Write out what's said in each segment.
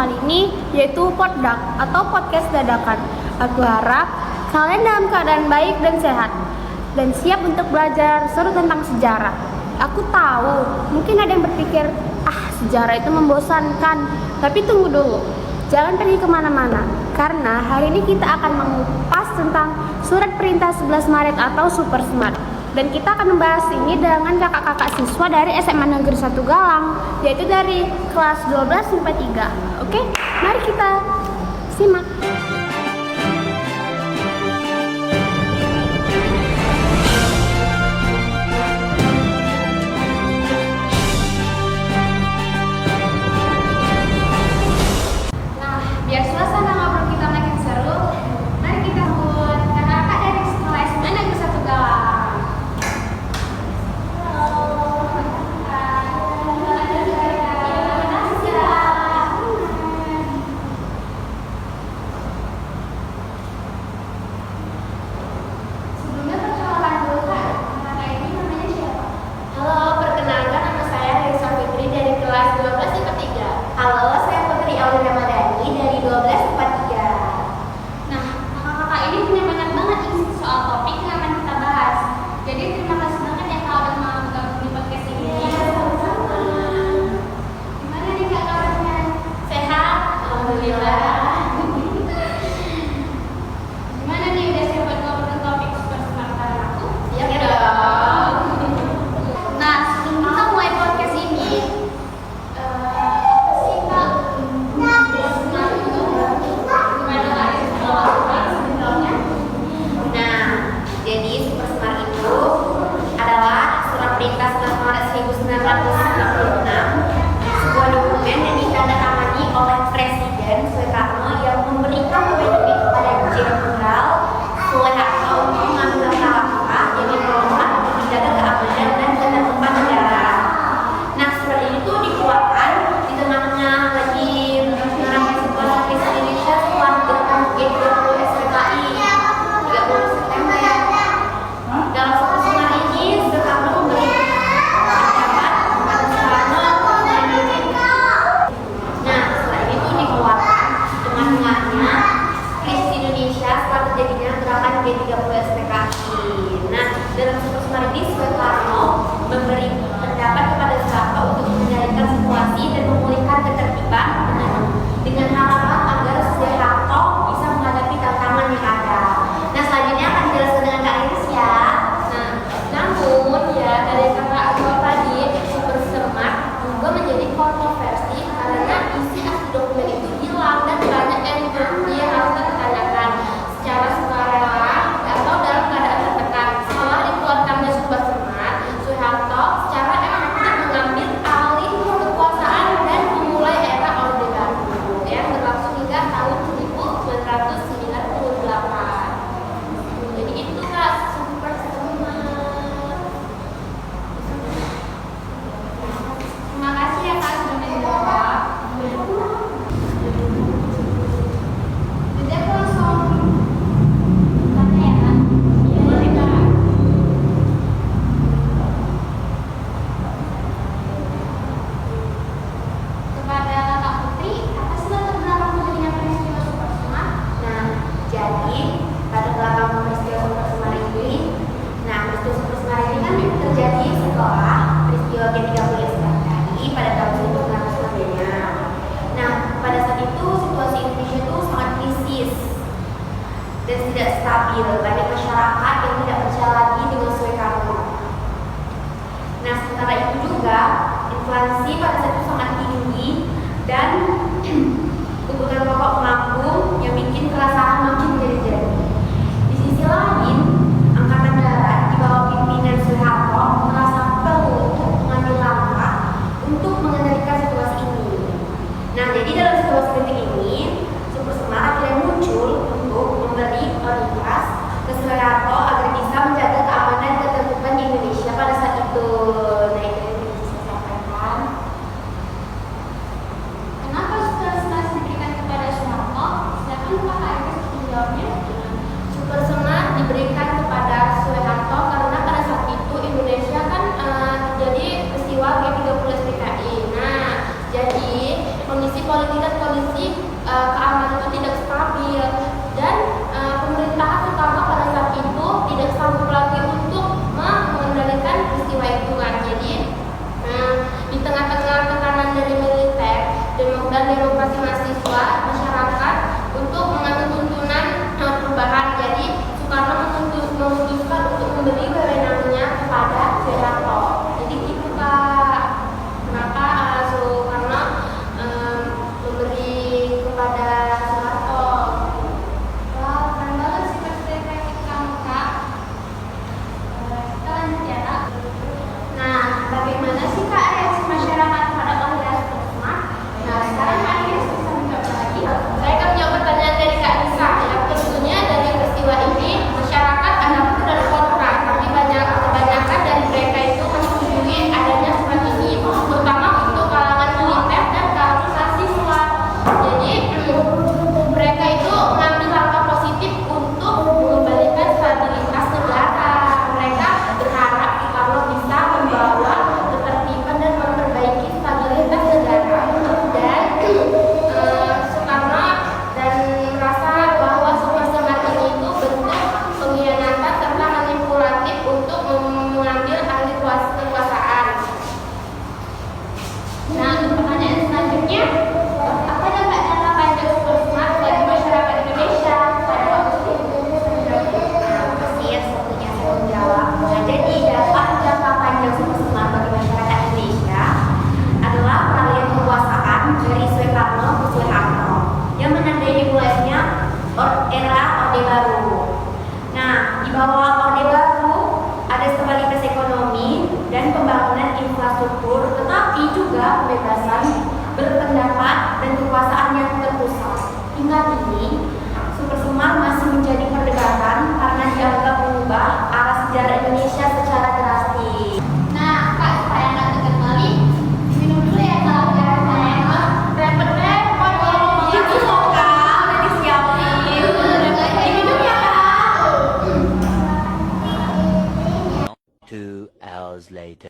kali ini, yaitu Poddak atau podcast dadakan. Aku harap kalian dalam keadaan baik dan sehat dan siap untuk belajar seru tentang sejarah. Aku tahu, mungkin ada yang berpikir, sejarah itu membosankan. Tapi tunggu dulu, jangan pergi kemana-mana, karena hari ini kita akan mengupas tentang Surat Perintah 11 Maret atau Super Smart. Dan kita akan membahas ini dengan kakak-kakak siswa dari SMA Negeri 1 Galang, yaitu dari kelas 12 IPA 3. Oke, mari kita simak. Nah, biar suasana ngobrol kita makin seru, mari kita sambut kakak-kakak dari sekolah SMA Negeri 1 Galang. tidak kondisi keamanan itu tidak stabil, dan pemerintahan utama pada saat itu tidak sanggup lagi untuk mengendalikan peristiwa itu kan. Jadi di tengah-tengah tekanan dari militer dan demokrasi mahasiswa, masyarakat untuk mengambil tuntunan perubahan. Jadi Soekarno memutuskan untuk memberi wewenangnya kepada Soeharto. Jadi gitu Kak, kenapa Soekarno memberi kepada Soeharto. Wah, keren banget sih perspektif kamu Kak. Kita lanjut ya Kak. Nah, bagaimana sih Kak reaksi masyarakat pada kelahiran Supersmart? Nah, sekarang Kak Iris bisa menjawab lagi. Saya akan menjawab pertanyaan dari Kak Nisa. Yang tentunya dari peristiwa ini masyarakat ada pro dan kontra, tapi kebanyakan dari mereka itu menyetujui adanya surat ini, terutama untuk kalangan militer dan kalangan mahasiswa. Jadi mereka itu mengambil langkah positif untuk mengembalikan stabilitas negara. Mereka berharap Soekarno bisa membawa ketertiban dan memperbaiki stabilitas negara. Dan Soekarno dan merasa bahwa Supersmart ini itu bentuk pengkhianatan serta manipulatif untuk mengambil alih kekuasaan. Nah, untuk pertanyaan selanjutnya, apa dampak jangka panjang Supersmart bagi masyarakat Indonesia pada waktu itu? Persis, waktunya saya menjawab. Nah, jadi dampak jangka panjang Supersmart bagi masyarakat Indonesia adalah peralihan kekuasaan dari Soekarno ke Soeharto yang menandai dimulainya era Orde Baru. Nah, di bawah Orde Baru ada stabilitas ekonomi dan pembangunan infrastruktur, tetapi juga kebebasan berpendapat dan kekuasaan yang terpusat. Hingga kini, Supersmart masih menjadi perdebatan karena dianggap mengubah arah sejarah Indonesia secara drastis. Nah, Kak, saya akan kembali. Minum dulu ya Kak, biar saya repot-repot kalau gitu loh Kak, udah disiapin. Diminum ya Kak. 2 hours later.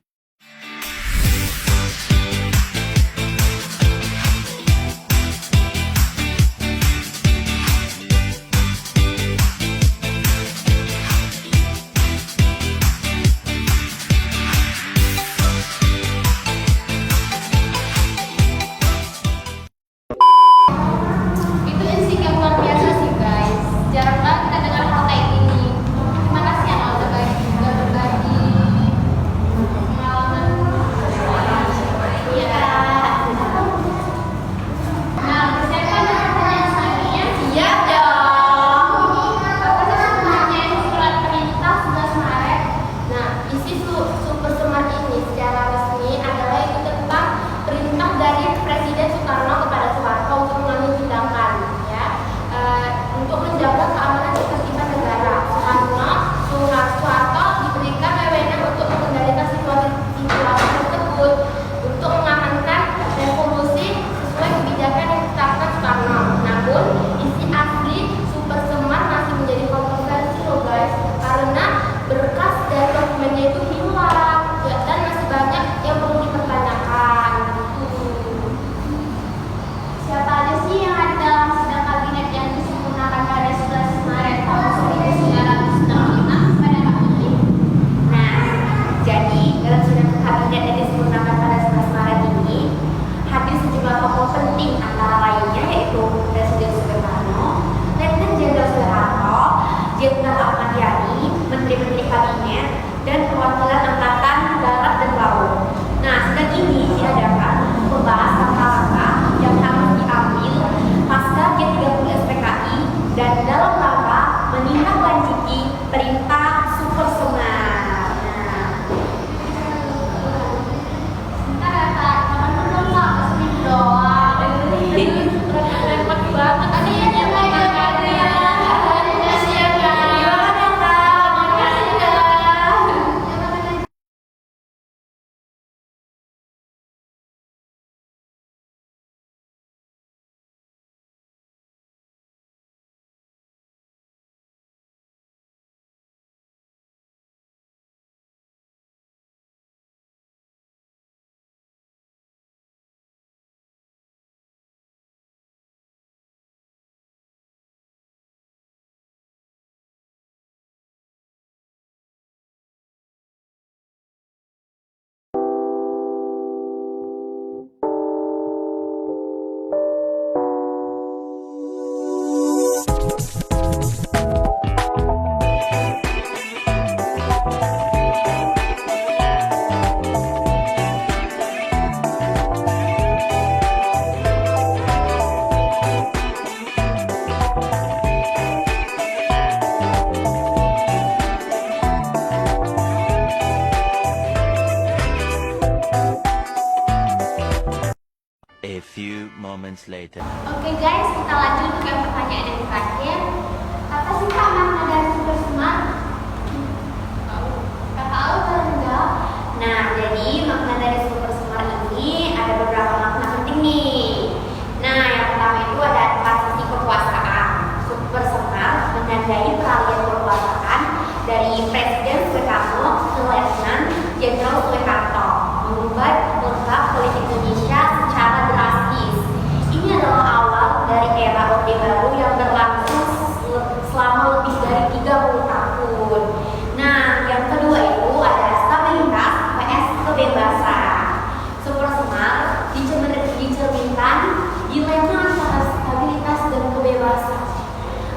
Itu insting yang luar biasa sih guys. Jarang banget kita dengar hal kayak gini. Terima kasih ya udah berbagi pengalaman. Iya Kak. Nah, persiapkan pertanyaan selanjutnya. Siap dong. Apa sih sebenarnya surat perintah 11 Maret? Nah, isi Supersmart ini secara resmi adalah itu tentang perintah dari Presiden Soekarno kepada Soeharto untuk mengambil tindakan, ya, untuk menjaga keamanan dan ketertiban negara. Soeharto diberikan wewenang untuk mengendalikan situasi tersebut untuk mengamankan revolusi sesuai kebijakan yang ditetapkan Soekarno. Namun isi asli Supersmart masih menjadi kontroversi loh guys, karena berkas dan dokumennya itu hilang, ya, dan masih banyak yang perlu dipertanyakan. Siapa aja sih yang ada dalam sidang kabinet yang disempurnakan pada 11 Maret tahun 1965 pada Kak Putri? Nah, jadi dalam sidang kabinet yang disempurnakan pada 11 Maret ini hadir sejumlah tokoh penting, antara lainnya yaitu Presiden Soekarno, Letnan Jenderal Soeharto, Jenderal Ahmad Yani, Menteri-Menteri Kabinet, dan perwakilan Angkatan Darat dan Laut. Nah, sidang ini diadakan membahas langkah-langkah yang harus diambil pasca G30 SPKI dan dalam rangka menindaklanjuti perintah Supersmart. Nah, sebentar ya Kak, jangan dulu Kak, kesini doang. Repot banget. moments later. Oke guys, kita lanjut ke pertanyaan yang terakhir. Apa sih Kak makna dari super smart? Kakak tahu atau enggak? Nah, jadi makna dari super smart ini ada beberapa makna penting nih. Nah, yang pertama itu ada transisi kekuasaan. Super smart menandai peralihan kekuasaan dari Presiden Soekarno ke Letnan Jenderal Soeharto, mengubah politik Indonesia secara drastis. Ini adalah awal dari era Orde Baru yang berlangsung selama lebih dari 30 tahun. Nah, yang kedua itu ada stabilitas vs kebebasan. Super smart dicerminkan dilema antara stabilitas dan kebebasan.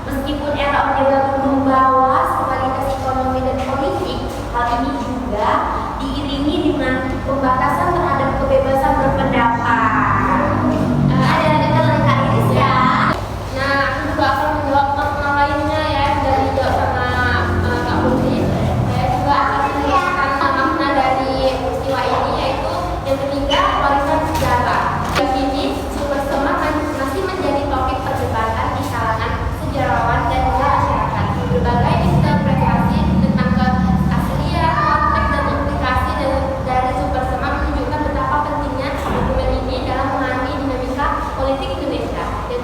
Meskipun era Orde Baru membawa stabilitas ekonomi dan politik, hal ini juga diiringi dengan pembatasan terhadap kebebasan berpendapat. Ada dari Kak Iris ya. Nah, aku juga akan menjawab makna lainnya ya yang dari dijawab sama Kak Putri. Saya juga akan menjelaskan makna dari peristiwa ini, yaitu yang ketiga, warisan sejarah. Di sini super smart masih menjadi topik perdebatan di kalangan sejarawan dan juga masyarakat. Berbagai interpretasi tentang keaslian, konteks dan implikasi dari super smart menunjukkan betapa pentingnya dokumen ini dalam memahami dinamika politik Indonesia. Dan